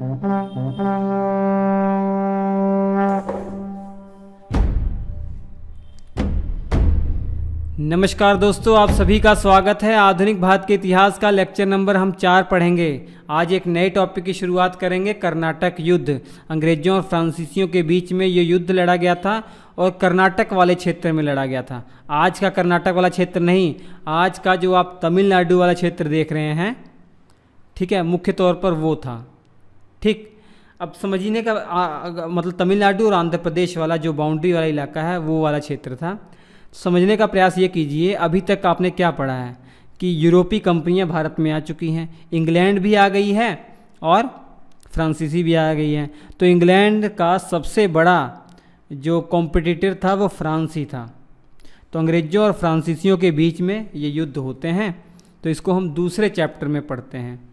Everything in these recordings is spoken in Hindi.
नमस्कार दोस्तों, आप सभी का स्वागत है। आधुनिक भारत के इतिहास का लेक्चर नंबर हम 4 पढ़ेंगे। आज एक नए टॉपिक की शुरुआत करेंगे, कर्नाटक युद्ध। अंग्रेजों और फ्रांसीसियों के बीच में ये युद्ध लड़ा गया था और कर्नाटक वाले क्षेत्र में लड़ा गया था। आज का कर्नाटक वाला क्षेत्र नहीं, आज का जो आप तमिलनाडु वाला क्षेत्र देख रहे हैं, ठीक है, मुख्य तौर पर वो था। ठीक, अब समझने का मतलब तमिलनाडु और आंध्र प्रदेश वाला जो बाउंड्री वाला इलाका है वो वाला क्षेत्र था। समझने का प्रयास ये कीजिए, अभी तक आपने क्या पढ़ा है कि यूरोपीय कंपनियां भारत में आ चुकी हैं, इंग्लैंड भी आ गई है और फ्रांसीसी भी आ गई है। तो इंग्लैंड का सबसे बड़ा जो कॉम्पिटिटर था वो फ्रांस ही था। तो अंग्रेज़ों और फ्रांसीसियों के बीच में ये युद्ध होते हैं। तो इसको हम दूसरे चैप्टर में पढ़ते हैं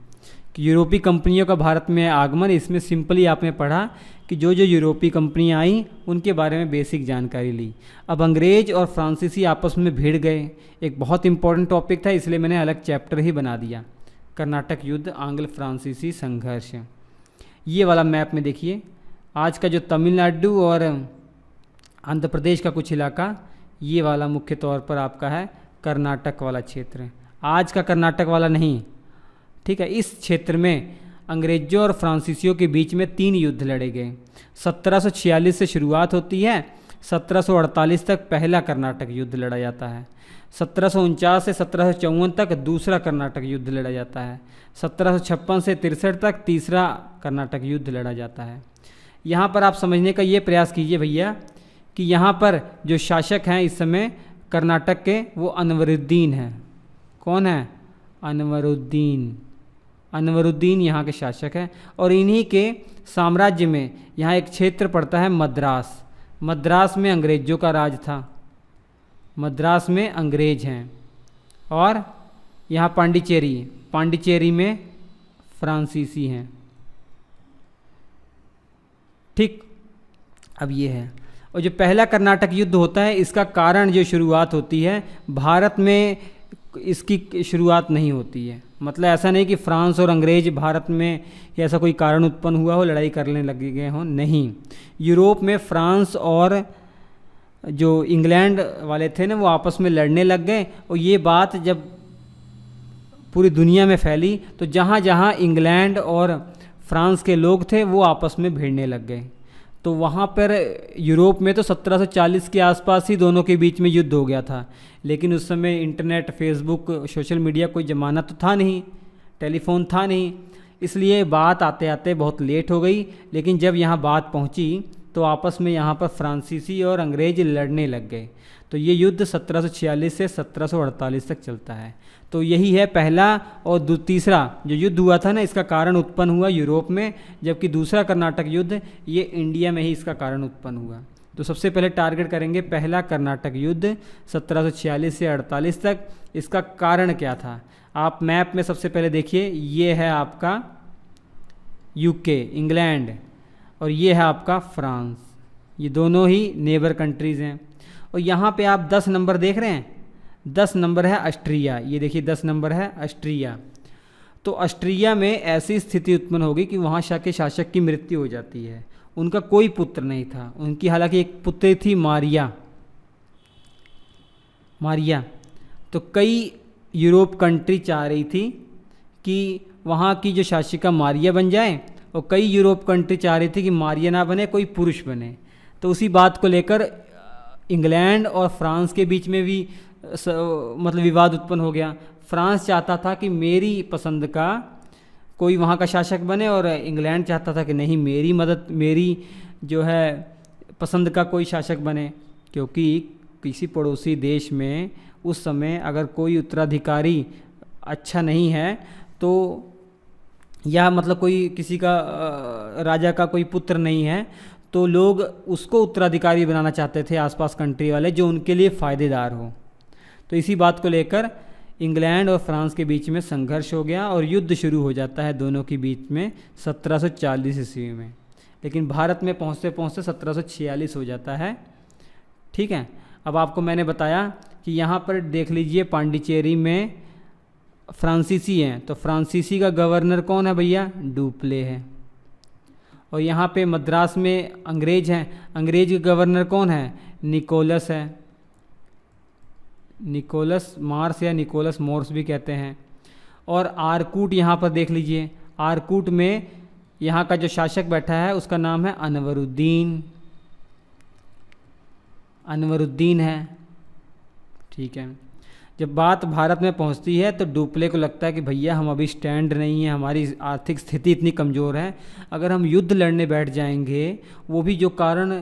कि यूरोपीय कंपनियों का भारत में आगमन। इसमें सिंपली आपने पढ़ा कि जो जो यूरोपीय कंपनियां आई उनके बारे में बेसिक जानकारी ली। अब अंग्रेज और फ्रांसीसी आपस में भिड़ गए, एक बहुत इंपॉर्टेंट टॉपिक था, इसलिए मैंने अलग चैप्टर ही बना दिया, कर्नाटक युद्ध, आंग्ल फ्रांसीसी संघर्ष। ये वाला मैप में देखिए, आज का जो तमिलनाडु और आंध्र प्रदेश का कुछ इलाका, ये वाला मुख्य तौर पर आपका है कर्नाटक वाला क्षेत्र। आज का कर्नाटक वाला नहीं, ठीक है। इस क्षेत्र में अंग्रेजों और फ्रांसीसियों के बीच में 3 युद्ध लड़े गए। 1746 से शुरुआत होती है, 1748 तक पहला कर्नाटक युद्ध लड़ा जाता है। 1749 से 1754 तक दूसरा कर्नाटक युद्ध लड़ा जाता है। 1756 से 63 तक तीसरा कर्नाटक युद्ध लड़ा जाता है। यहाँ पर आप समझने का ये प्रयास कीजिए भैया कि यहाँ पर जो शासक हैं इस समय कर्नाटक के, वो अनवरुद्दीन हैं। कौन है? अनवरुद्दीन यहाँ के शासक हैं। और इन्हीं के साम्राज्य में यहाँ एक क्षेत्र पड़ता है मद्रास। मद्रास में अंग्रेजों का राज था, मद्रास में अंग्रेज हैं। और यहाँ पांडिचेरी में फ्रांसीसी हैं। ठीक, अब ये है। और जो पहला कर्नाटक युद्ध होता है, इसका कारण जो शुरुआत होती है, भारत में इसकी शुरुआत नहीं होती है। मतलब ऐसा नहीं कि फ्रांस और अंग्रेज भारत में ऐसा कोई कारण उत्पन्न हुआ हो, लड़ाई करने लगे गए हों, नहीं। यूरोप में फ्रांस और जो इंग्लैंड वाले थे ना, वो आपस में लड़ने लग गए। और ये बात जब पूरी दुनिया में फैली तो जहाँ जहाँ इंग्लैंड और फ्रांस के लोग थे वो आपस में भिड़ने लग गए। तो वहाँ पर यूरोप में तो 1740 के आसपास ही दोनों के बीच में युद्ध हो गया था। लेकिन उस समय इंटरनेट, फेसबुक, सोशल मीडिया कोई ज़माना तो था नहीं, टेलीफोन था नहीं, इसलिए बात आते आते बहुत लेट हो गई। लेकिन जब यहाँ बात पहुँची तो आपस में यहाँ पर फ्रांसीसी और अंग्रेज लड़ने लग गए। तो ये युद्ध 1746 से 1748 तक चलता है। तो यही है पहला। और तीसरा जो युद्ध हुआ था ना, इसका कारण उत्पन्न हुआ यूरोप में, जबकि दूसरा कर्नाटक युद्ध ये इंडिया में ही इसका कारण उत्पन्न हुआ। तो सबसे पहले टारगेट करेंगे पहला कर्नाटक युद्ध 1746 से 48 तक। इसका कारण क्या था? आप मैप में सबसे पहले देखिए, ये है आपका यूके, इंग्लैंड, और ये है आपका फ्रांस। ये दोनों ही नेबर कंट्रीज़ हैं। और यहाँ पे आप 10 नंबर देख रहे हैं, 10 नंबर है ऑस्ट्रिया। ये देखिए 10 नंबर है ऑस्ट्रिया। तो ऑस्ट्रिया में ऐसी स्थिति उत्पन्न होगी कि वहाँ के शासक की मृत्यु हो जाती है। उनका कोई पुत्र नहीं था। उनकी हालांकि एक पुत्री थी, मारिया। तो कई यूरोप कंट्री चाह रही थी कि वहाँ की जो शासिका मारिया बन जाए, और कई यूरोप कंट्री चाह रही थी कि मारिया ना बने, कोई पुरुष बने। तो उसी बात को लेकर इंग्लैंड और फ्रांस के बीच में भी मतलब विवाद उत्पन्न हो गया। फ्रांस चाहता था कि मेरी पसंद का कोई वहाँ का शासक बने, और इंग्लैंड चाहता था कि नहीं, मेरी जो है पसंद का कोई शासक बने। क्योंकि किसी पड़ोसी देश में उस समय अगर कोई उत्तराधिकारी अच्छा नहीं है, तो या मतलब कोई किसी का राजा का कोई पुत्र नहीं है, तो लोग उसको उत्तराधिकारी बनाना चाहते थे आसपास कंट्री वाले, जो उनके लिए फ़ायदेदार हो। तो इसी बात को लेकर इंग्लैंड और फ्रांस के बीच में संघर्ष हो गया और युद्ध शुरू हो जाता है दोनों के बीच में 1740 ईस्वी में। लेकिन भारत में पहुँचते पहुँचते 1746 हो जाता है। ठीक है, अब आपको मैंने बताया कि यहाँ पर देख लीजिए पांडिचेरी में फ्रांसीसी हैं, तो फ्रांसीसी का गवर्नर कौन है भैया? डुप्ले है। और यहाँ पे मद्रास में अंग्रेज हैं। अंग्रेज के गवर्नर कौन है? निकोलस है, निकोलस मार्स या निकोलस मोर्स भी कहते हैं। और आरकूट यहाँ पर देख लीजिए, आरकूट में यहाँ का जो शासक बैठा है उसका नाम है अनवरुद्दीन, अनवरुद्दीन है। ठीक है, जब बात भारत में पहुंचती है तो डुप्ले को लगता है कि भैया हम अभी स्टैंड नहीं है, हमारी आर्थिक स्थिति इतनी कमज़ोर है, अगर हम युद्ध लड़ने बैठ जाएंगे, वो भी जो कारण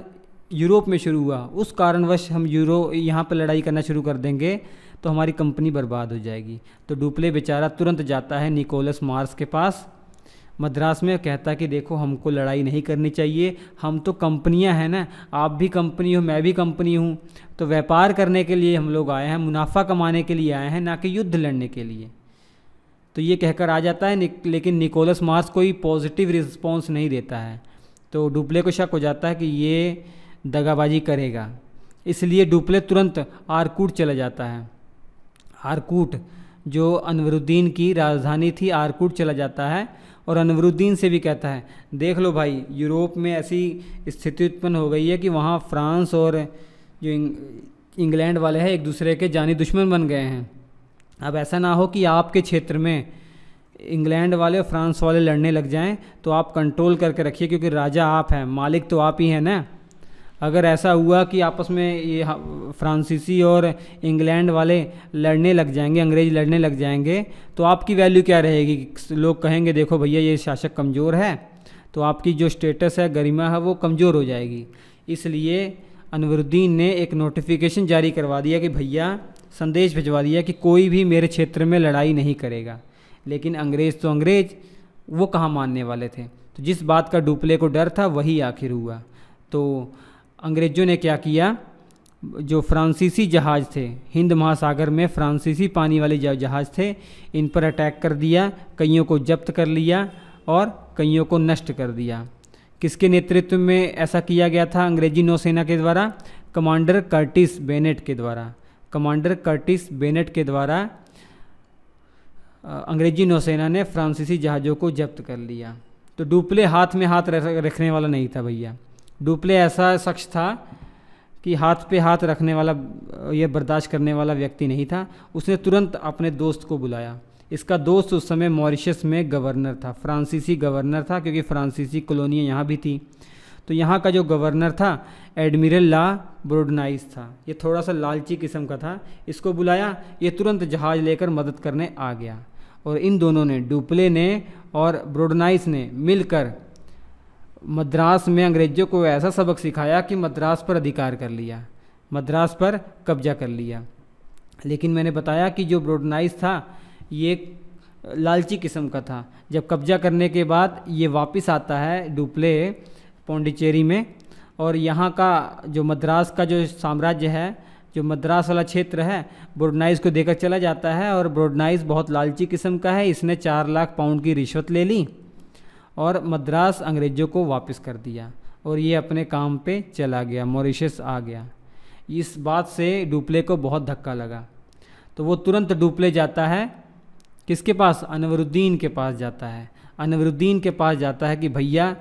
यूरोप में शुरू हुआ उस कारणवश हम यहाँ पर लड़ाई करना शुरू कर देंगे तो हमारी कंपनी बर्बाद हो जाएगी। तो डुप्ले बेचारा तुरंत जाता है निकोलस मार्स के पास मद्रास में, कहता है कि देखो हमको लड़ाई नहीं करनी चाहिए, हम तो कंपनियां हैं ना, आप भी कंपनी हो मैं भी कंपनी हूँ, तो व्यापार करने के लिए हम लोग आए हैं, मुनाफा कमाने के लिए आए हैं, ना कि युद्ध लड़ने के लिए। तो ये कहकर आ जाता है, लेकिन निकोलस मार्स कोई पॉजिटिव रिस्पॉन्स नहीं देता है। तो डुप्ले को शक हो जाता है कि ये दगाबाजी करेगा, इसलिए डुप्ले तुरंत आरकूट चला जाता है। आरकूट जो अनवरुद्दीन की राजधानी थी, आरकूट चला जाता है और अनवरुद्दीन से भी कहता है देख लो भाई, यूरोप में ऐसी स्थिति उत्पन्न हो गई है कि वहाँ फ्रांस और जो इंग्लैंड वाले हैं एक दूसरे के जानी दुश्मन बन गए हैं। अब ऐसा ना हो कि आपके क्षेत्र में इंग्लैंड वाले और फ्रांस वाले लड़ने लग जाएं, तो आप कंट्रोल करके रखिए, क्योंकि राजा आप हैं, मालिक तो आप ही हैं ना। अगर ऐसा हुआ कि आपस में ये फ्रांसीसी और इंग्लैंड वाले लड़ने लग जाएंगे, अंग्रेज लड़ने लग जाएंगे, तो आपकी वैल्यू क्या रहेगी? लोग कहेंगे देखो भैया ये शासक कमज़ोर है, तो आपकी जो स्टेटस है, गरिमा है, वो कमज़ोर हो जाएगी। इसलिए अनवरुद्दीन ने एक नोटिफिकेशन जारी करवा दिया कि भैया, संदेश भिजवा दिया कि कोई भी मेरे क्षेत्र में लड़ाई नहीं करेगा। लेकिन अंग्रेज़ तो अंग्रेज, वो कहाँ मानने वाले थे। तो जिस बात का डुप्ले को डर था वही आखिर हुआ। तो अंग्रेज़ों ने क्या किया, जो फ्रांसीसी जहाज़ थे, हिंद महासागर में फ्रांसीसी पानी वाले जहाज़ थे, इन पर अटैक कर दिया, कईयों को जब्त कर लिया और कईयों को नष्ट कर दिया। किसके नेतृत्व में ऐसा किया गया था अंग्रेजी नौसेना के द्वारा? कमांडर कर्टिस बेनेट के द्वारा। कमांडर कर्टिस बेनेट के द्वारा अंग्रेजी नौसेना ने फ्रांसीसी जहाज़ों को जब्त कर लिया। तो डुप्ले हाथ में हाथ रखने वाला नहीं था भैया। डुप्ले ऐसा शख्स था कि हाथ पे हाथ रखने वाला, ये बर्दाश्त करने वाला व्यक्ति नहीं था। उसने तुरंत अपने दोस्त को बुलाया। इसका दोस्त उस समय मॉरिशस में गवर्नर था, फ्रांसीसी गवर्नर था, क्योंकि फ्रांसीसी कॉलोनियाँ यहाँ भी थी। तो यहाँ का जो गवर्नर था एडमिरल ला ब्रोडनाइस था। ये थोड़ा सा लालची किस्म का था। इसको बुलाया, ये तुरंत जहाज़ लेकर मदद करने आ गया और इन दोनों ने, डुप्ले ने और ब्रोडनाइस ने मिलकर मद्रास में अंग्रेज़ों को ऐसा सबक सिखाया कि मद्रास पर अधिकार कर लिया, मद्रास पर कब्जा कर लिया। लेकिन मैंने बताया कि जो ब्रोडनाइस था ये लालची किस्म का था। जब कब्जा करने के बाद ये वापस आता है डुप्ले पौंडीचेरी में, और यहाँ का जो मद्रास का जो साम्राज्य है, जो मद्रास वाला क्षेत्र है, ब्रोडनाइस को देकर चला जाता है। और ब्रोडनाइस बहुत लालची किस्म का है, इसने 4 लाख पाउंड की रिश्वत ले ली और मद्रास अंग्रेज़ों को वापस कर दिया और ये अपने काम पे चला गया, मॉरिशस आ गया। इस बात से डुप्ले को बहुत धक्का लगा, तो वो तुरंत डुप्ले जाता है किसके पास? अनवरुद्दीन के पास जाता है। अनवरुद्दीन के पास जाता है कि भैया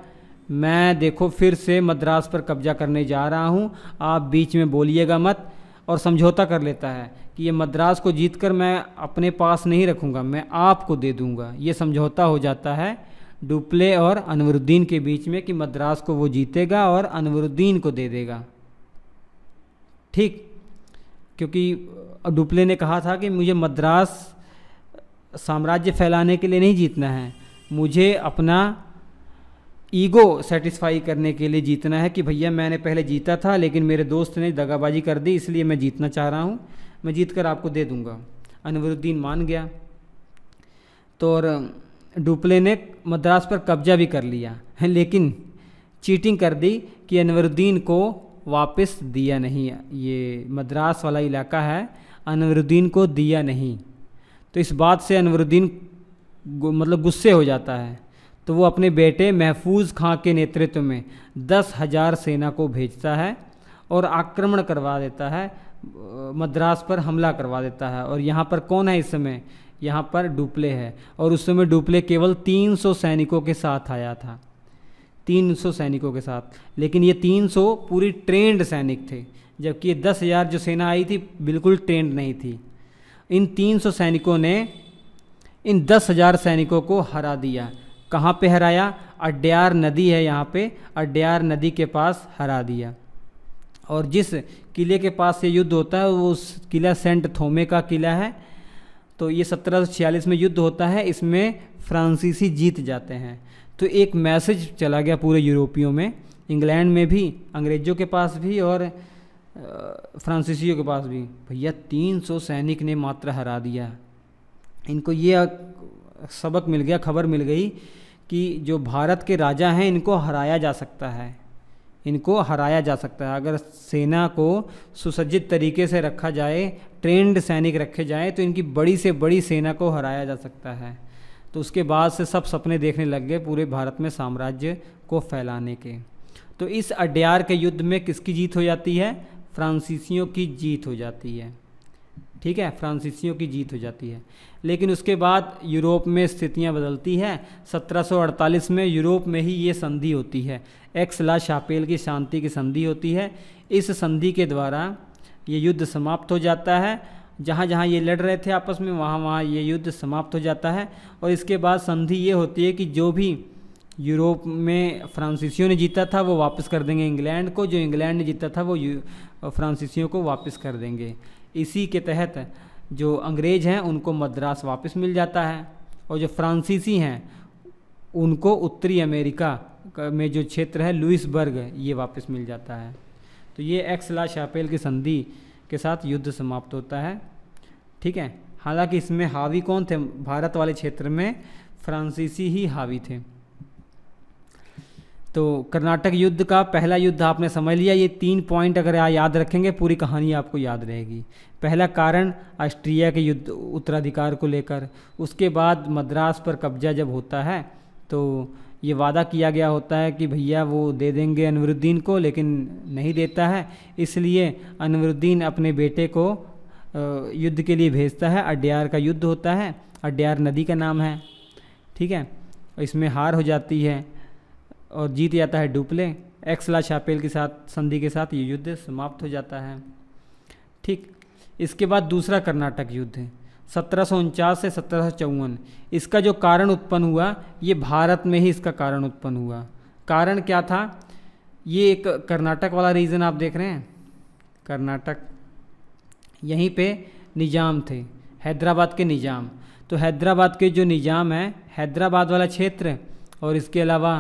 मैं देखो फिर से मद्रास पर कब्जा करने जा रहा हूँ, आप बीच में बोलिएगा मत। और समझौता कर लेता है कि ये मद्रास को जीतकर मैं अपने पास नहीं रखूँगा, मैं आपको दे दूँगा। ये समझौता हो जाता है डुप्ले और अनवरुद्दीन के बीच में कि मद्रास को वो जीतेगा और अनवरुद्दीन को दे देगा। ठीक, क्योंकि डुप्ले ने कहा था कि मुझे मद्रास साम्राज्य फैलाने के लिए नहीं जीतना है, मुझे अपना ईगो सेटिस्फाई करने के लिए जीतना है कि भैया मैंने पहले जीता था लेकिन मेरे दोस्त ने दगाबाजी कर दी, इसलिए मैं जीतना चाह रहा हूँ, मैं जीत कर आपको दे दूँगा। अनवरुद्दीन मान गया। तो और डुप्ले ने मद्रास पर कब्जा भी कर लिया, लेकिन चीटिंग कर दी कि अनवरुद्दीन को वापस दिया नहीं। ये मद्रास वाला इलाका है, अनवरुद्दीन को दिया नहीं। तो इस बात से अनवरुद्दीन मतलब गुस्से हो जाता है। तो वो अपने बेटे महफूज खां के नेतृत्व में 10,000 सेना को भेजता है और आक्रमण करवा देता है, मद्रास पर हमला करवा देता है। और यहाँ पर कौन है इस समय? यहाँ पर डुप्ले है। और उस समय डुप्ले केवल 300 सैनिकों के साथ आया था। 300 सैनिकों के साथ, लेकिन ये 300 पूरी ट्रेंड सैनिक थे, जबकि ये 10,000 जो सेना आई थी बिल्कुल ट्रेंड नहीं थी। इन 300 सैनिकों ने इन 10,000 सैनिकों को हरा दिया। कहाँ पे हराया? अड्यार नदी है यहाँ पे, अड्यार नदी के पास हरा दिया। और जिस किले के पास ये युद्ध होता है वो उस किला सेंट थोमे का किला है। तो ये 1746 में युद्ध होता है, इसमें फ्रांसीसी जीत जाते हैं। तो एक मैसेज चला गया पूरे यूरोपियों में, इंग्लैंड में भी, अंग्रेज़ों के पास भी और फ्रांसीसियों के पास भी, भैया 300 सैनिक ने मात्र हरा दिया। इनको ये सबक मिल गया, खबर मिल गई कि जो भारत के राजा हैं इनको हराया जा सकता है, इनको हराया जा सकता है। अगर सेना को सुसज्जित तरीके से रखा जाए, ट्रेंड सैनिक रखे जाएं, तो इनकी बड़ी से बड़ी सेना को हराया जा सकता है। तो उसके बाद से सब सपने देखने लग गए पूरे भारत में साम्राज्य को फैलाने के। तो इस अड्यार के युद्ध में किसकी जीत हो जाती है? फ्रांसीसियों की जीत हो जाती है। ठीक है, फ्रांसीसियों की जीत हो जाती है। लेकिन उसके बाद यूरोप में स्थितियां बदलती हैं। 1748 में यूरोप में ही ये संधि होती है, एक्स-ला-शापेल की शांति की संधि होती है। इस संधि के द्वारा ये युद्ध समाप्त हो जाता है। जहाँ जहाँ ये लड़ रहे थे आपस में, वहाँ वहाँ ये युद्ध समाप्त हो जाता है। और इसके बाद संधि ये होती है कि जो भी यूरोप में फ्रांसीसियों ने जीता था वो वापस कर देंगे इंग्लैंड को, जो इंग्लैंड ने जीता था वो फ्रांसीसियों को वापस कर देंगे। इसी के तहत जो अंग्रेज़ हैं उनको मद्रास वापस मिल जाता है, और जो फ्रांसीसी हैं उनको उत्तरी अमेरिका में जो क्षेत्र है लुइसबर्ग, ये वापस मिल जाता है। तो ये एक्स-ला-शापेल की संधि के साथ युद्ध समाप्त होता है। ठीक है, हालांकि इसमें हावी कौन थे? भारत वाले क्षेत्र में फ्रांसीसी ही हावी थे। तो कर्नाटक युद्ध का पहला युद्ध आपने समझ लिया। ये 3 पॉइंट अगर आप याद रखेंगे पूरी कहानी आपको याद रहेगी। पहला कारण ऑस्ट्रिया के युद्ध उत्तराधिकार को लेकर, उसके बाद मद्रास पर कब्जा जब होता है तो ये वादा किया गया होता है कि भैया वो दे देंगे अनवरुद्दीन को, लेकिन नहीं देता है। इसलिए अनवरुद्दीन अपने बेटे को युद्ध के लिए भेजता है। अड्यार का युद्ध होता है, अड्यार नदी का नाम है। ठीक है, इसमें हार हो जाती है और जीत जाता है डुप्ले। एक्स-ला-शापेल के साथ संधि के साथ ये युद्ध समाप्त हो जाता है। ठीक, इसके बाद दूसरा कर्नाटक युद्ध 1749 से 1754। इसका जो कारण उत्पन्न हुआ ये भारत में ही इसका कारण उत्पन्न हुआ। कारण क्या था? ये एक कर्नाटक वाला रीजन आप देख रहे हैं, कर्नाटक, यहीं पे निजाम थे, हैदराबाद के निजाम। तो हैदराबाद के जो निजाम है, हैदराबाद वाला क्षेत्र और इसके अलावा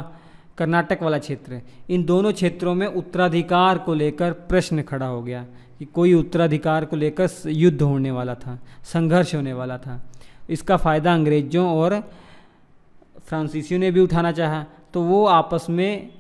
कर्नाटक वाला क्षेत्र, इन दोनों क्षेत्रों में उत्तराधिकार को लेकर प्रश्न खड़ा हो गया कि कोई उत्तराधिकार को लेकर युद्ध होने वाला था, संघर्ष होने वाला था। इसका फ़ायदा अंग्रेज़ों और फ्रांसीसियों ने भी उठाना चाहा, तो वो आपस में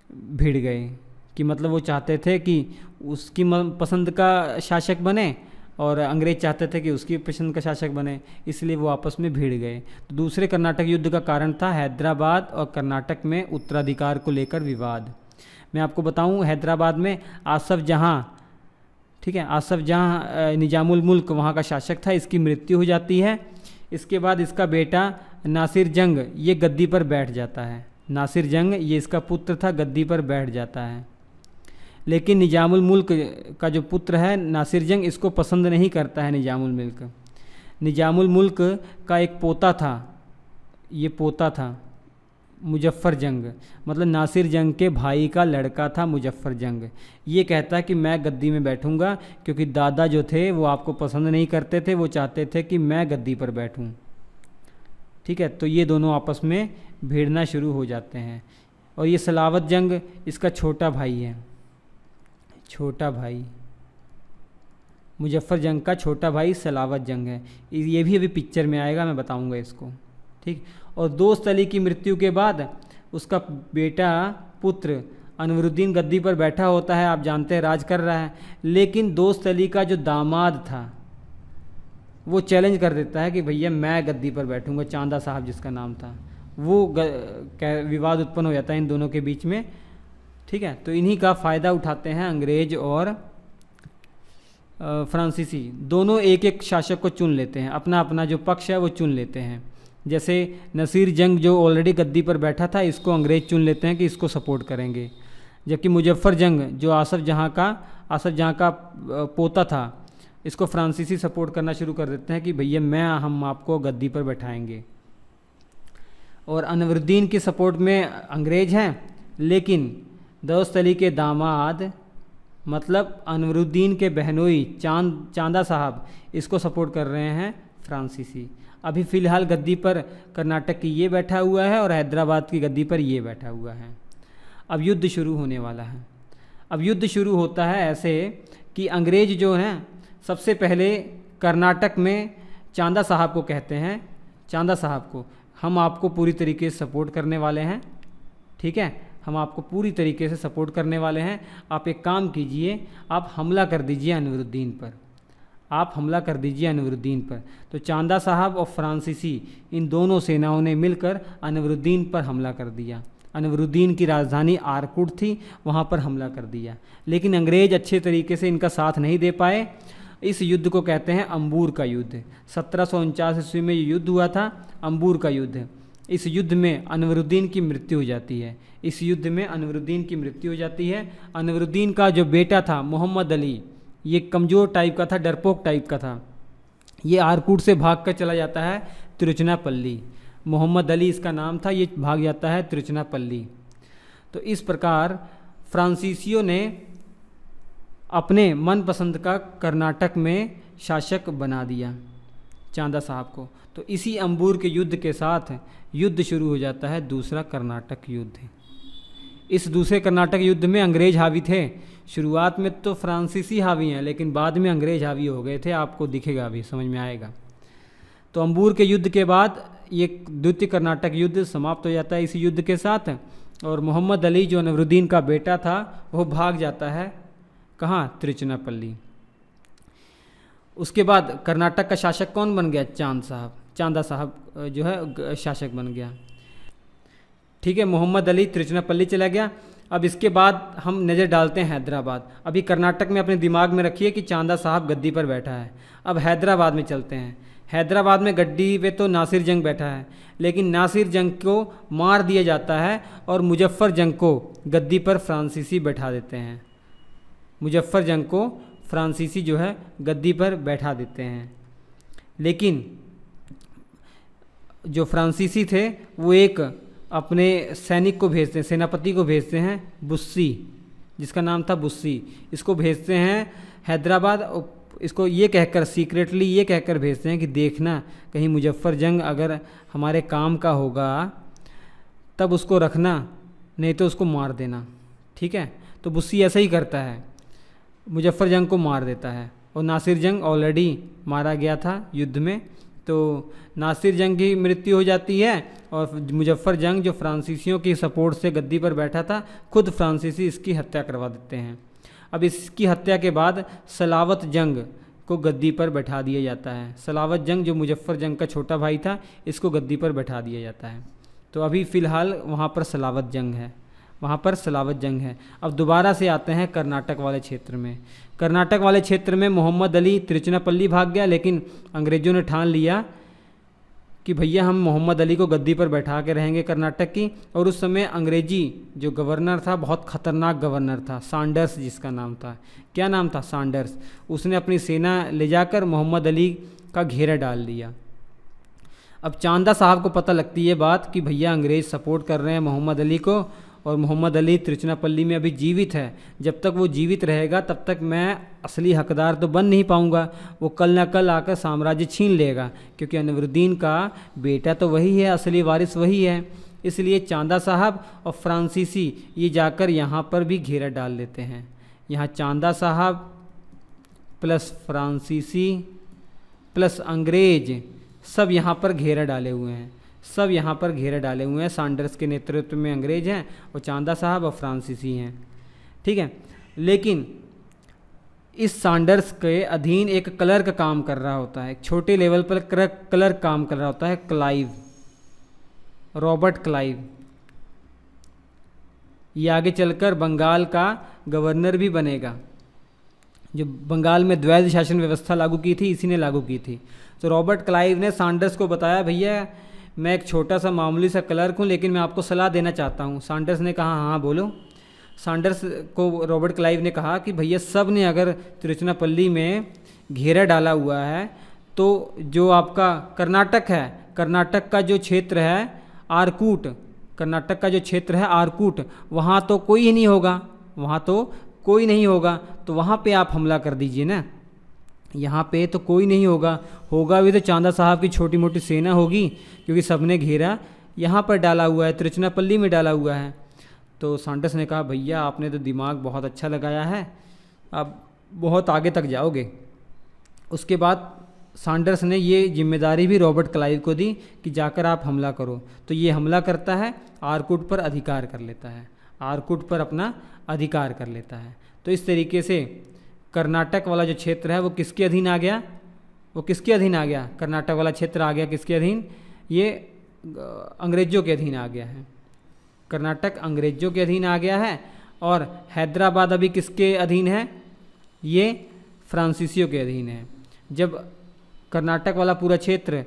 भिड़ गए कि मतलब वो चाहते थे कि उसकी पसंद का शासक बने और अंग्रेज़ चाहते थे कि उसकी पसंद का शासक बने, इसलिए वो आपस में भिड़ गए। तो दूसरे कर्नाटक युद्ध का कारण था हैदराबाद और कर्नाटक में उत्तराधिकार को लेकर विवाद। मैं आपको बताऊं, हैदराबाद में आसफ जहाँ, ठीक है, आसफ जहाँ निजामुल मुल्क वहाँ का शासक था, इसकी मृत्यु हो जाती है। इसके बाद इसका बेटा नासिर जंग ये गद्दी पर बैठ जाता है। नासिर जंग ये इसका पुत्र था, गद्दी पर बैठ जाता है। लेकिन निजामुल मुल्क का जो पुत्र है नासिर जंग, इसको पसंद नहीं करता है निजामुल मुल्क। निजामुल मुल्क का एक पोता था, ये पोता था मुजफ्फर जंग, मतलब नासिर जंग के भाई का लड़का था मुजफ्फर जंग। ये कहता है कि मैं गद्दी में बैठूंगा, क्योंकि दादा जो थे वो आपको पसंद नहीं करते थे, वो चाहते थे कि मैं गद्दी पर बैठूं। ठीक है, तो ये दोनों आपस में भिड़ना शुरू हो जाते हैं। और ये सलावत जंग इसका छोटा भाई है, छोटा भाई मुजफ्फर जंग का छोटा भाई सलावत जंग है। ये भी अभी पिक्चर में आएगा, मैं बताऊंगा इसको। ठीक, और दोस्त अली की मृत्यु के बाद उसका बेटा पुत्र अनवरुद्दीन गद्दी पर बैठा होता है, आप जानते हैं राज कर रहा है। लेकिन दोस्त अली का जो दामाद था वो चैलेंज कर देता है कि भैया मैं गद्दी पर बैठूंगा, चांदा साहब जिसका नाम था। वो विवाद उत्पन्न हो जाता है इन दोनों के बीच में। ठीक है, तो इन्हीं का फ़ायदा उठाते हैं अंग्रेज और फ्रांसीसी। दोनों एक एक शासक को चुन लेते हैं, अपना अपना जो पक्ष है वो चुन लेते हैं। जैसे नसीर जंग जो ऑलरेडी गद्दी पर बैठा था, इसको अंग्रेज़ चुन लेते हैं कि इसको सपोर्ट करेंगे, जबकि मुजफ्फर जंग जो आसफ जहाँ का पोता था, इसको फ्रांसीसी सपोर्ट करना शुरू कर देते हैं कि भैया हम आपको गद्दी पर बैठाएंगे। और अनवरुद्दीन की सपोर्ट में अंग्रेज़ हैं, लेकिन दोस्त अली के दामाद मतलब अनवरुद्दीन के बहनोई चांदा साहब इसको सपोर्ट कर रहे हैं फ्रांसीसी। अभी फ़िलहाल गद्दी पर कर्नाटक की ये बैठा हुआ है और हैदराबाद की गद्दी पर ये बैठा हुआ है। अब युद्ध शुरू होने वाला है। अब युद्ध शुरू होता है ऐसे कि अंग्रेज़ जो हैं सबसे पहले कर्नाटक में चांदा साहब को कहते हैं, चांदा साहब को, हम आपको पूरी तरीके से सपोर्ट करने वाले हैं, ठीक है, हम आपको पूरी तरीके से सपोर्ट करने वाले हैं, आप एक काम कीजिए, आप हमला कर दीजिए अनवरुद्दीन पर, आप हमला कर दीजिए अनवरुद्दीन पर। तो चांदा साहब और फ्रांसीसी इन दोनों सेनाओं ने मिलकर अनवरुद्दीन पर हमला कर दिया। अनवरुद्दीन की राजधानी आरकुट थी, वहाँ पर हमला कर दिया, लेकिन अंग्रेज़ अच्छे तरीके से इनका साथ नहीं दे पाए। इस युद्ध को कहते हैं अंबूर का युद्ध। 1749 ईस्वी में ये युद्ध हुआ था, अंबूर का युद्ध। इस युद्ध में अनवरुद्दीन की मृत्यु हो जाती है। इस युद्ध में अनवरुद्दीन की मृत्यु हो जाती है। अनवरुद्दीन का जो बेटा था मोहम्मद अली, ये कमज़ोर टाइप का था, डरपोक टाइप का था, ये आरकूट से भाग कर चला जाता है तिरुचनापल्ली। मोहम्मद अली इसका नाम था, ये भाग जाता है तिरुचनापल्ली। तो इस प्रकार फ्रांसीसियों ने अपने मनपसंद का कर्नाटक में शासक बना दिया चांदा साहब को। तो इसी अंबूर के युद्ध के साथ युद्ध शुरू हो जाता है दूसरा कर्नाटक युद्ध। इस दूसरे कर्नाटक युद्ध में अंग्रेज हावी थे। शुरुआत में तो फ्रांसीसी हावी हैं, लेकिन बाद में अंग्रेज हावी हो गए थे, आपको दिखेगा, अभी समझ में आएगा। तो अंबूर के युद्ध के बाद ये द्वितीय कर्नाटक युद्ध समाप्त हो जाता है इसी युद्ध के साथ। और मोहम्मद अली जो अनवरुद्दीन का बेटा था वो भाग जाता है कहाँ, तिरुचनापल्ली। उसके बाद कर्नाटक का शासक कौन बन गया, चांदा साहब जो है शासक बन गया, ठीक है। मोहम्मद अली तिरुचनापल्ली चला गया। अब इसके बाद हम नज़र डालते हैं हैदराबाद। अभी कर्नाटक में अपने दिमाग में रखिए कि चांदा साहब गद्दी पर बैठा है। अब हैदराबाद में चलते हैं। हैदराबाद में गद्दी पे तो नासिर जंग बैठा है, लेकिन नासिर जंग को मार दिया जाता है और मुजफ्फर जंग को गद्दी पर फ्रांसीसी बैठा देते हैं। मुजफ्फर जंग को फ्रांसीसी जो है गद्दी पर बैठा देते हैं। लेकिन जो फ्रांसीसी थे वो एक अपने सैनिक को भेजते हैं, सेनापति को भेजते हैं, बुस्सी, जिसका नाम था बुस्सी। इसको भेजते हैं हैदराबाद। इसको ये कहकर सीक्रेटली ये कहकर भेजते हैं कि देखना कहीं मुजफ्फर जंग अगर हमारे काम का होगा तब उसको रखना, नहीं तो उसको मार देना, ठीक है। तो बुस्सी ऐसा ही करता है, मुजफ्फर जंग को मार देता है। और नासिर जंग ऑलरेडी मारा गया था युद्ध में, तो नासिर जंग की मृत्यु हो जाती है और मुजफ्फर जंग जो फ्रांसीसियों की सपोर्ट से गद्दी पर बैठा था, खुद फ्रांसीसी इसकी हत्या करवा देते हैं। अब इसकी हत्या के बाद सलावत जंग को गद्दी पर बैठा दिया जाता है। सलावत जंग जो मुजफ्फर जंग का छोटा भाई था, इसको गद्दी पर बैठा दिया जाता है। तो अभी फ़िलहाल वहाँ पर सलावत जंग है, वहाँ पर सलावत जंग है। अब दोबारा से आते हैं कर्नाटक वाले क्षेत्र में। कर्नाटक वाले क्षेत्र में मोहम्मद अली तिरुचनापल्ली भाग गया, लेकिन अंग्रेज़ों ने ठान लिया कि भैया हम मोहम्मद अली को गद्दी पर बैठा के रहेंगे कर्नाटक की। और उस समय अंग्रेजी जो गवर्नर था, बहुत ख़तरनाक गवर्नर था, सैंडर्स जिसका नाम था। क्या नाम था, सैंडर्स। उसने अपनी सेना ले जाकर मोहम्मद अली का घेरा डाल दिया। अब चांदा साहब को पता लगती है बात कि भैया अंग्रेज़ सपोर्ट कर रहे हैं मोहम्मद अली को, और मोहम्मद अली तिरुचनापल्ली में अभी जीवित है। जब तक वो जीवित रहेगा तब तक मैं असली हकदार तो बन नहीं पाऊँगा, वो कल ना कल आकर साम्राज्य छीन लेगा, क्योंकि अनवरुद्दीन का बेटा तो वही है, असली वारिस वही है। इसलिए चांदा साहब और फ्रांसीसी ये जाकर यहाँ पर भी घेरा डाल लेते हैं। यहाँ चांदा साहब प्लस फ्रांसीसी प्लस अंग्रेज सब यहाँ पर घेरा डाले हुए हैं, सब यहाँ पर घेरे डाले हुए हैं। सैंडर्स के नेतृत्व में अंग्रेज हैं और चांदा साहब और फ्रांसीसी हैं, ठीक है। लेकिन इस सैंडर्स के अधीन एक क्लर्क काम कर रहा होता है, एक छोटे लेवल पर क्लर्क काम कर रहा होता है, क्लाइव, रॉबर्ट क्लाइव। ये आगे चलकर बंगाल का गवर्नर भी बनेगा। जो बंगाल में द्वैध शासन व्यवस्था लागू की थी, इसी ने लागू की थी। तो रॉबर्ट क्लाइव ने सैंडर्स को बताया, भैया मैं एक छोटा सा मामूली सा क्लर्क हूँ, लेकिन मैं आपको सलाह देना चाहता हूँ। सैंडर्स ने कहा, हाँ बोलो। सैंडर्स को रॉबर्ट क्लाइव ने कहा कि भैया सब ने अगर तिरुचिरापल्ली में घेरा डाला हुआ है तो जो आपका कर्नाटक है, कर्नाटक का जो क्षेत्र है आरकूट, कर्नाटक का जो क्षेत्र है आरकूट, वहाँ तो कोई ही नहीं होगा, वहाँ तो कोई नहीं होगा, तो वहाँ पे आप हमला कर दीजिए ना। यहाँ पे तो कोई नहीं होगा, होगा भी तो चांदा साहब की छोटी मोटी सेना होगी, क्योंकि सबने घेरा यहाँ पर डाला हुआ है, तिरुचिरापल्ली में डाला हुआ है। तो सैंडर्स ने कहा, भैया आपने तो दिमाग बहुत अच्छा लगाया है, आप बहुत आगे तक जाओगे। उसके बाद सैंडर्स ने ये जिम्मेदारी भी रॉबर्ट क्लाइव को दी कि जाकर आप हमला करो। तो ये हमला करता है, आरकूट पर अधिकार कर लेता है, आरकूट पर अपना अधिकार कर लेता है। तो इस तरीके से कर्नाटक वाला जो क्षेत्र है वो किसके अधीन आ गया, वो किसके अधीन आ गया, कर्नाटक वाला क्षेत्र आ गया किसके अधीन, ये अंग्रेज़ों के अधीन आ गया है। कर्नाटक अंग्रेज़ों के अधीन आ गया है और हैदराबाद अभी किसके अधीन है, ये फ्रांसीसियों के अधीन है। जब कर्नाटक वाला पूरा क्षेत्र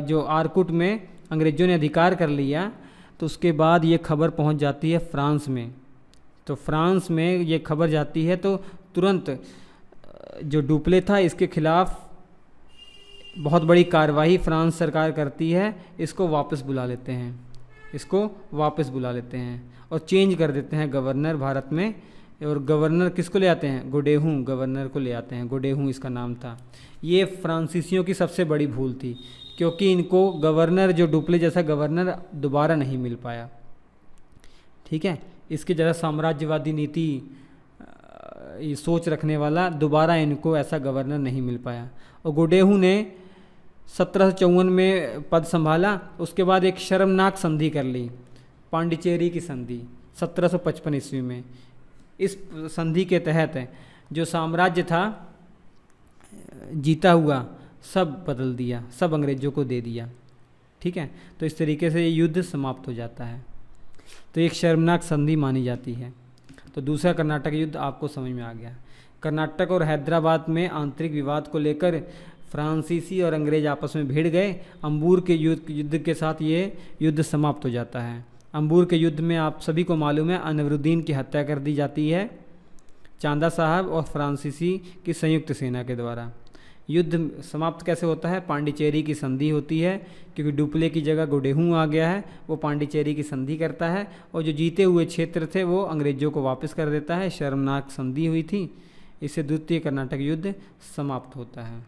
जो आरकूट में अंग्रेज़ों ने अधिकार कर लिया तो उसके बाद ये खबर पहुंच जाती है फ्रांस में। तो फ्रांस में ये खबर जाती है तो तुरंत जो डुप्ले था इसके खिलाफ बहुत बड़ी कार्रवाई फ्रांस सरकार करती है, इसको वापस बुला लेते हैं, इसको वापस बुला लेते हैं और चेंज कर देते हैं गवर्नर भारत में। और गवर्नर किसको ले आते हैं, गोडेहू गवर्नर को ले आते हैं, गोडेहू इसका नाम था। ये फ्रांसीसियों की सबसे बड़ी भूल थी, क्योंकि इनको गवर्नर जो डुप्ले जैसा गवर्नर दोबारा नहीं मिल पाया। ठीक है, इसके ज़्यादा साम्राज्यवादी नीति ये सोच रखने वाला दोबारा इनको ऐसा गवर्नर नहीं मिल पाया। और गोडेहू ने 1754 में पद संभाला। उसके बाद एक शर्मनाक संधि कर ली, पांडिचेरी की संधि 1755 ईस्वी में। इस संधि के तहत जो साम्राज्य था जीता हुआ सब बदल दिया, सब अंग्रेज़ों को दे दिया। ठीक है, तो इस तरीके से ये युद्ध समाप्त हो जाता है। तो एक शर्मनाक संधि मानी जाती है। तो दूसरा कर्नाटक युद्ध आपको समझ में आ गया। कर्नाटक और हैदराबाद में आंतरिक विवाद को लेकर फ्रांसीसी और अंग्रेज आपस में भिड़ गए। अंबूर के युद्ध के साथ ये युद्ध समाप्त हो जाता है। अंबूर के युद्ध में आप सभी को मालूम है अनवरुद्दीन की हत्या कर दी जाती है चांदा साहब और फ्रांसीसी की संयुक्त सेना के द्वारा। युद्ध समाप्त कैसे होता है, पांडिचेरी की संधि होती है, क्योंकि डुप्ले की जगह गोडेहू आ गया है, वो पांडिचेरी की संधि करता है और जो जीते हुए क्षेत्र थे वो अंग्रेज़ों को वापस कर देता है। शर्मनाक संधि हुई थी, इससे द्वितीय कर्नाटक युद्ध समाप्त होता है।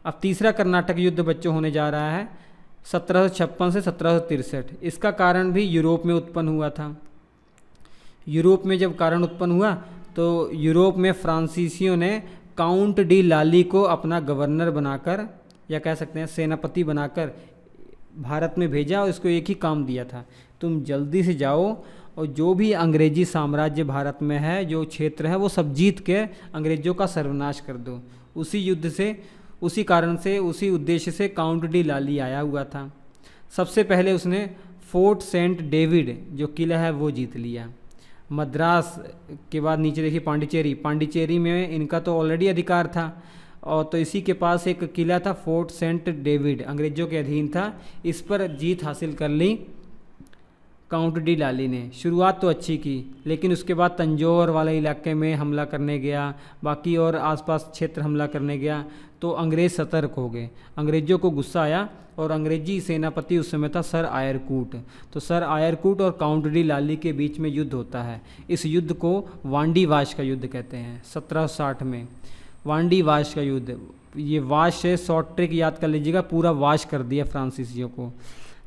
अब तीसरा कर्नाटक युद्ध बच्चों होने जा रहा है 1756 से 1763। इसका कारण भी यूरोप में उत्पन्न हुआ था। यूरोप में जब कारण उत्पन्न हुआ तो यूरोप में फ्रांसीसियों ने काउंट डी लाली को अपना गवर्नर बनाकर या कह सकते हैं सेनापति बनाकर भारत में भेजा और इसको एक ही काम दिया था, तुम जल्दी से जाओ और जो भी अंग्रेजी साम्राज्य भारत में है, जो क्षेत्र है, वो सब जीत के अंग्रेज़ों का सर्वनाश कर दो। उसी युद्ध से, उसी कारण से, उसी उद्देश्य से काउंट डी लाली आया हुआ था। सबसे पहले उसने फोर्ट सेंट डेविड जो किला है वो जीत लिया। मद्रास के बाद नीचे देखिए पांडिचेरी, पांडिचेरी में इनका तो ऑलरेडी अधिकार था और तो इसी के पास एक किला था फोर्ट सेंट डेविड, अंग्रेज़ों के अधीन था। इस पर जीत हासिल कर ली काउंट डी लाली ने। शुरुआत तो अच्छी की, लेकिन उसके बाद तंजौर वाले इलाके में हमला करने गया, बाकी और आसपास क्षेत्र हमला करने गया तो अंग्रेज़ सतर्क हो गए। अंग्रेज़ों को गुस्सा आया और अंग्रेजी सेनापति उस समय था सर आयरकूट। तो सर आयरकूट और काउंट डी लाली के बीच में युद्ध होता है। इस युद्ध को वांडी वाश का युद्ध कहते हैं। 1760 में वांडी वाश का युद्ध, ये वाश है, शॉर्ट ट्रिक याद कर लीजिएगा, पूरा वाश कर दिया फ्रांसीसियों को।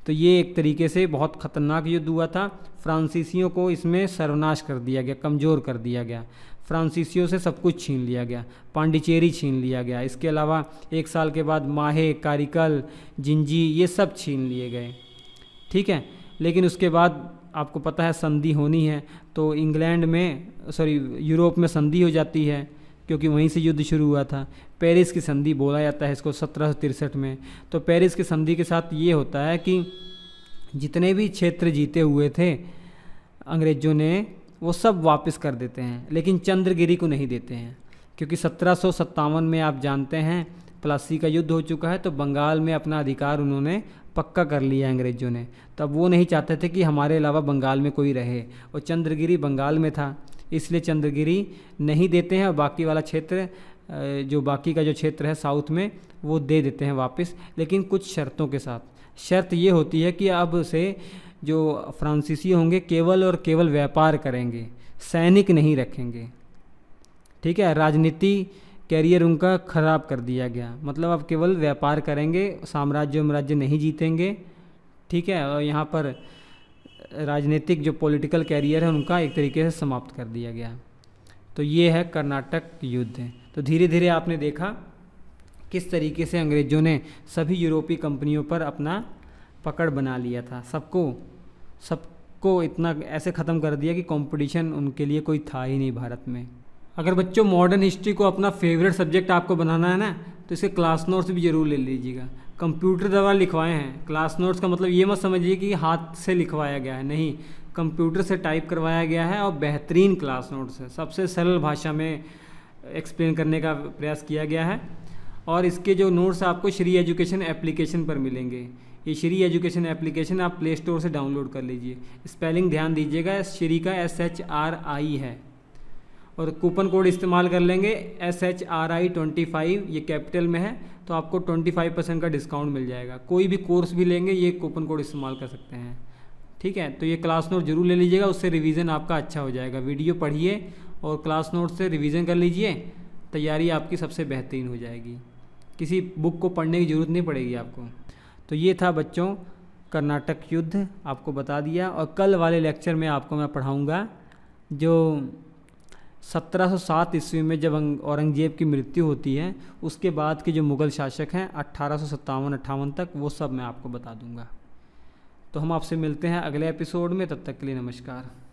तो ये एक तरीके से बहुत ख़तरनाक युद्ध हुआ था। फ्रांसीसियों को इसमें सर्वनाश कर दिया गया, कमज़ोर कर दिया गया। फ्रांसीसियों से सब कुछ छीन लिया गया, पांडिचेरी छीन लिया गया। इसके अलावा एक साल के बाद माहे, कारिकल, जिंजी ये सब छीन लिए गए। ठीक है, लेकिन उसके बाद आपको पता है संधि होनी है तो इंग्लैंड में यूरोप में संधि हो जाती है, क्योंकि वहीं से युद्ध शुरू हुआ था। पेरिस की संधि बोला जाता है इसको 1763 में। तो पेरिस की संधि के साथ ये होता है कि जितने भी क्षेत्र जीते हुए थे अंग्रेज़ों ने वो सब वापस कर देते हैं, लेकिन चंद्रगिरी को नहीं देते हैं, क्योंकि 1757 में आप जानते हैं प्लासी का युद्ध हो चुका है। तो बंगाल में अपना अधिकार उन्होंने पक्का कर लिया अंग्रेज़ों ने। तब वो नहीं चाहते थे कि हमारे अलावा बंगाल में कोई रहे, और चंद्रगिरी बंगाल में था, इसलिए चंद्रगिरी नहीं देते हैं, और बाकी वाला क्षेत्र जो बाकी का जो क्षेत्र है साउथ में वो दे देते हैं वापस, लेकिन कुछ शर्तों के साथ। शर्त ये होती है कि अब से जो फ्रांसीसी होंगे केवल और केवल व्यापार करेंगे, सैनिक नहीं रखेंगे, ठीक है। राजनीति कैरियर उनका ख़राब कर दिया गया, मतलब अब केवल व्यापार करेंगे, साम्राज्य नहीं जीतेंगे, ठीक है। और यहाँ पर राजनीतिक जो पॉलिटिकल कैरियर है उनका एक तरीके से समाप्त कर दिया गया। तो ये है कर्नाटक युद्ध। तो धीरे धीरे आपने देखा किस तरीके से अंग्रेज़ों ने सभी यूरोपीय कंपनियों पर अपना पकड़ बना लिया था, सबको इतना ऐसे ख़त्म कर दिया कि कंपटीशन उनके लिए कोई था ही नहीं भारत में। अगर बच्चों मॉडर्न हिस्ट्री को अपना फेवरेट सब्जेक्ट आपको बनाना है ना, तो इसके क्लास नोट्स भी ज़रूर ले लीजिएगा। कंप्यूटर द्वारा लिखवाए हैं क्लास नोट्स का मतलब ये मत समझिए कि हाथ से लिखवाया गया है, नहीं, कंप्यूटर से टाइप करवाया गया है, और बेहतरीन क्लास नोट्स है, सबसे सरल भाषा में एक्सप्लेन करने का प्रयास किया गया है। और इसके जो नोट्स आपको श्री एजुकेशन एप्लीकेशन पर मिलेंगे। ये श्री एजुकेशन एप्लीकेशन आप प्ले स्टोर से डाउनलोड कर लीजिए। स्पेलिंग ध्यान दीजिएगा, श्री का SHRI है, और कूपन कोड इस्तेमाल कर लेंगे SHRI 25, ये कैपिटल में है, तो आपको 25% का डिस्काउंट मिल जाएगा। कोई भी कोर्स भी लेंगे ये कूपन कोड इस्तेमाल कर सकते हैं, ठीक है। तो ये क्लास नोट जरूर ले लीजिएगा, उससे रिवीजन आपका अच्छा हो जाएगा। वीडियो पढ़िए और क्लास नोट से रिवीजन कर लीजिए, तैयारी आपकी सबसे बेहतरीन हो जाएगी, किसी बुक को पढ़ने की ज़रूरत नहीं पड़ेगी आपको। तो ये था बच्चों कर्नाटक युद्ध, आपको बता दिया। और कल वाले लेक्चर में आपको मैं पढ़ाऊँगा जो 1707 ईस्वी में जब औरंगजेब की मृत्यु होती है, उसके बाद के जो मुग़ल शासक हैं 1857-58 तक, वो सब मैं आपको बता दूंगा। तो हम आपसे मिलते हैं अगले एपिसोड में, तब तक के लिए नमस्कार।